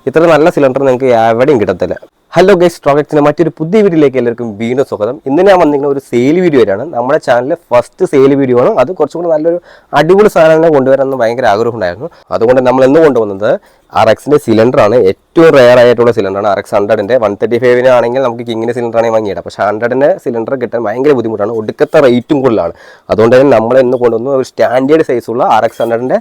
ഇത്ര നല്ല സിലിണ്ടർ നിങ്ങൾക്ക് എവിടെയും കിട്ടത്തില്ല. ഹലോ ഗൈസ്, സ്ട്രോക്സിന്റെ മറ്റൊരു പുതിയ വീഡിയോയിലേക്ക് എല്ലാവർക്കും വീണ്ടും സ്വാഗതം. ഇന്ന് ഞാൻ വന്നിരിക്കുന്ന ഒരു സെയിൽ വീഡിയോ ആണ്. നമ്മുടെ ചാനലിലെ ഫസ്റ്റ് സെയിൽ വീഡിയോ ആണ്. അത് കുറച്ചും കൂടി നല്ലൊരു അടിപൊളി സാധനം കൊണ്ടുവരാമെന്ന് ഭയങ്കര ആഗ്രഹം ഉണ്ടായിരുന്നു. അതുകൊണ്ട് നമ്മൾ എന്ന് കൊണ്ടുവന്നത് RXന്റെ സിലിണ്ടറാണ്. ഏറ്റവും റെയർ ആയിട്ടുള്ള സിലിണ്ടറാണ് RX 100ന്റെ. 135 ആണെങ്കിൽ നമുക്ക് കിങ്ങിൻ്റെ സിലിണ്ടറാണെങ്കിൽ വാങ്ങിയിടാം. പക്ഷേ 100ന്റെ സിലിണ്ടർ കിട്ടാൻ ഭയങ്കര ബുദ്ധിമുട്ടാണ്. ഒടുക്കത്തെ റേറ്റും കൂടുതലാണ്. അതുകൊണ്ട് തന്നെ നമ്മൾ എന്ന് കൊണ്ടുവന്നു ഒരു സ്റ്റാൻഡേർഡ് സൈസുള്ള RX 100ന്റെ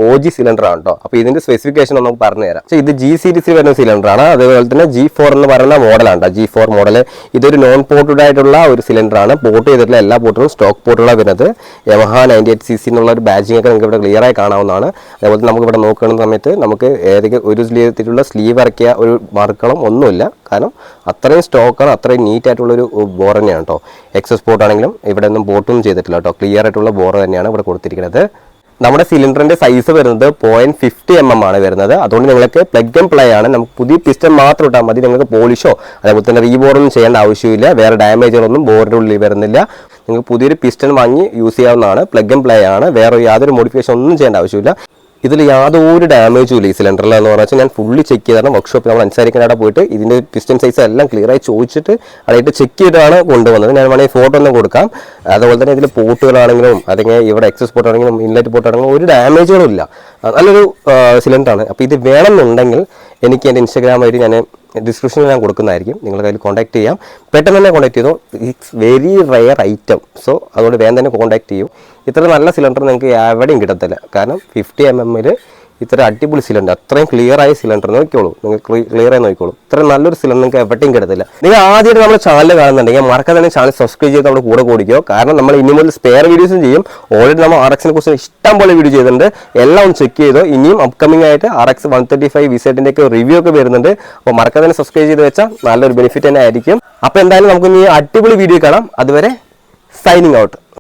OG സിലിണ്ടറാണ് കേട്ടോ. അപ്പോൾ ഇതിൻ്റെ സ്പെസിഫിക്കേഷൻ നമുക്ക് പറഞ്ഞു തരാം. ഇത് G സീരീസിൽ വരുന്ന സിലിണ്ടറാണ്. അതുപോലെ തന്നെ G4 എന്ന് പറയുന്ന മോഡലാണ്. G4 model. ഇതൊരു നോൺ പോർട്ടഡ് ആയിട്ടുള്ള ഒരു സിലിണ്ടറാണ്. പോർട്ട് ചെയ്തിട്ടുള്ള എല്ലാ പോർട്ടുകളും സ്റ്റോക്ക് പോർട്ടുകളാണ് വരുന്നത്. Yamaha 98cc എന്നുള്ള ഒരു ബാജിംഗ് ഒക്കെ നിങ്ങൾക്ക് ഇവിടെ ക്ലിയർ ആയി കാണാവുന്നതാണ്. അതേപോലെ നമുക്ക് ഇവിടെ നോക്കുന്ന സമയത്ത് നമുക്ക് ഏതൊക്കെ ഒരു സ്ലീവ് ഇറക്കിയ ഒരു മാർക്കുകളും ഒന്നുമില്ല. കാരണം അത്രയും സ്റ്റോക്കാണ്, അത്രയും നീറ്റ് ആയിട്ടുള്ളൊരു ബോർ തന്നെയാണ് കേട്ടോ. എക്സസ് പോർട്ട് ആണെങ്കിലും ഇവിടെ ഒന്നും പോർട്ടൊന്നും ചെയ്തിട്ടില്ല കേട്ടോ. ക്ലിയർ ആയിട്ടുള്ള ബോർ തന്നെയാണ് ഇവിടെ കൊടുത്തിരിക്കുന്നത്. നമ്മുടെ സിലിണ്ടറിന്റെ സൈസ് വരുന്നത് 0.50 mm ആണ് വരുന്നത്. അതുകൊണ്ട് നിങ്ങൾക്ക് പ്ലഗ് ആൻഡ് പ്ലേ ആണ്. നമുക്ക് പുതിയ പിസ്റ്റൺ മാത്രം ഇട്ടാൽ മതി. നിങ്ങൾക്ക് പോളിഷോ അതേപോലെ തന്നെ റീബോർഡൊന്നും ചെയ്യേണ്ട ആവശ്യമില്ല. വേറെ ഡാമേജുകളൊന്നും ബോർഡിൻ്റെ ഉള്ളിൽ വരുന്നില്ല. നിങ്ങൾക്ക് പുതിയൊരു പിസ്റ്റൺ വാങ്ങി യൂസ് ചെയ്യാവുന്നതാണ്. പ്ലഗ് ആൻഡ് പ്ലേ ആണ്. വേറെ യാതൊരു മോഡിഫിക്കേഷൻ ഒന്നും ചെയ്യേണ്ട ആവശ്യമില്ല. ഇതിൽ യാതൊരു ഡാമേജും ഇല്ല ഈ സിലിണ്ടറിൽ എന്ന് പറഞ്ഞാൽ ഞാൻ ഫുള്ളി ചെക്ക് ചെയ്താണ്. വർക്ക്ഷോപ്പിൽ നമ്മൾ അനുസരിക്കാനായിട്ട് പോയിട്ട് ഇതിൻ്റെ പിസ്റ്റൺ സൈസ് എല്ലാം ക്ലിയറായി ചോദിച്ചിട്ട് അതായിട്ട് ചെക്ക് ചെയ്തിട്ടാണ് കൊണ്ടുവന്നത്. ഞാൻ വേണമെങ്കിൽ ഫോട്ടോ ഒന്നും കൊടുക്കാം. അതുപോലെ തന്നെ ഇതിൽ പോർട്ടുകളാണെങ്കിലും അല്ലെങ്കിൽ ഇവിടെ എക്സസ് പോർട്ടാണെങ്കിലും ഇൻലെറ്റ് പോർട്ടാണെങ്കിലും ഒരു ഡാമേജുകളും ഇല്ല. നല്ലൊരു സിലിണ്ടറാണ്. അപ്പോൾ ഇത് വേണമെന്നുണ്ടെങ്കിൽ എനിക്ക് എൻ്റെ ഇൻസ്റ്റാഗ്രാം വഴി ഞാൻ ഡിസ്ക്രിപ്ഷനിൽ ഞാൻ കൊടുക്കുന്നതായിരിക്കും. നിങ്ങളുടെ കയ്യിൽ കോൺടാക്ട് ചെയ്യാം. പെട്ടെന്ന് തന്നെ കോൺടാക്ട് ചെയ്തോ. It's very rare item. So അതുകൊണ്ട് വേഗം തന്നെ കോൺടാക്ട് ചെയ്യും. ഇത്ര നല്ല സിലിണ്ടർ നിങ്ങൾക്ക് എവിടെയും കിട്ടത്തില്ല. കാരണം 50 mm ഇത്ര അടിപൊളി സിലിണ്ടർ, അത്രയും ക്ലിയർ ആയ സിലിണ്ടർ നോക്കിക്കോളൂ. നിങ്ങൾക്ക് ക്ലിയർ ആയി നോക്കിക്കോളൂ. ഇത്രയും നല്ലൊരു സിലിണ്ടർ നിങ്ങൾക്ക് എവിടെയും കിട്ടത്തില്ല. നിങ്ങൾ ആദ്യമായിട്ട് നമ്മുടെ ചാനൽ കാണുന്നുണ്ടെങ്കിൽ മറക്കാതെ തന്നെ ചാനൽ സബ്സ്ക്രൈബ് ചെയ്ത് നമ്മുടെ കൂടെ കൂടിക്കോ. കാരണം നമ്മൾ ഇനി മുതൽ സ്പെയർ വീഡിയോസും ചെയ്യും. ഓൾറെഡി നമ്മൾ RXനെ കുറിച്ച് ഇഷ്ടം പോലെ വീഡിയോ ചെയ്തിട്ടുണ്ട്. എല്ലാം ഒന്ന് ചെക്ക് ചെയ്തോ. ഇനിയും അപ്കമിംഗ് ആയിട്ട് RX 135 V7ന്റെ ഒക്കെ റിവ്യൂ ഒക്കെ വരുന്നുണ്ട്. അപ്പോൾ മറക്കാതെ തന്നെ സബ്സ്ക്രൈബ് ചെയ്ത് വെച്ചാൽ നല്ലൊരു ബെനിഫിറ്റ് തന്നെ ആയിരിക്കും. അപ്പോൾ എന്തായാലും നമുക്ക് ഇനി അടിപൊളി വീഡിയോ കാണാം. അതുവരെ സൈനിങ് ഔട്ട്.